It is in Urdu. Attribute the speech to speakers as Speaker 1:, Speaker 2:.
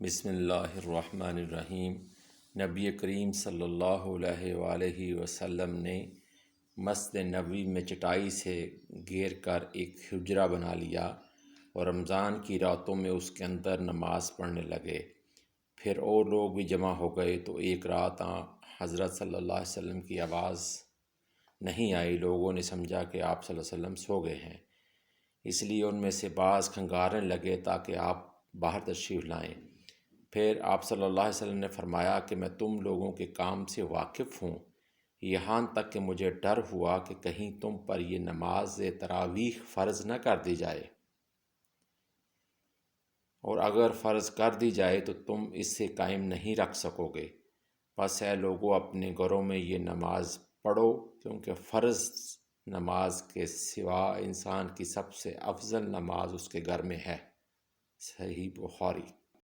Speaker 1: بسم اللہ الرحمن الرحیم۔ نبی کریم صلی اللہ علیہ وآلہ وسلم نے مسجد نبوی میں چٹائی سے گھیر کر ایک حجرہ بنا لیا اور رمضان کی راتوں میں اس کے اندر نماز پڑھنے لگے۔ پھر اور لوگ بھی جمع ہو گئے تو ایک رات حضرت صلی اللہ علیہ وسلم کی آواز نہیں آئی۔ لوگوں نے سمجھا کہ آپ صلی اللہ علیہ وسلم سو گئے ہیں، اس لیے ان میں سے بعض کھنگارنے لگے تاکہ آپ باہر تشریف لائیں۔ پھر آپ صلی اللہ علیہ وسلم نے فرمایا کہ میں تم لوگوں کے کام سے واقف ہوں، یہاں تک کہ مجھے ڈر ہوا کہ کہیں تم پر یہ نماز تراویح فرض نہ کر دی جائے، اور اگر فرض کر دی جائے تو تم اس سے قائم نہیں رکھ سکو گے۔ پس اے لوگوں، اپنے گھروں میں یہ نماز پڑھو، کیونکہ فرض نماز کے سوا انسان کی سب سے افضل نماز اس کے گھر میں ہے۔ صحیح بخاری۔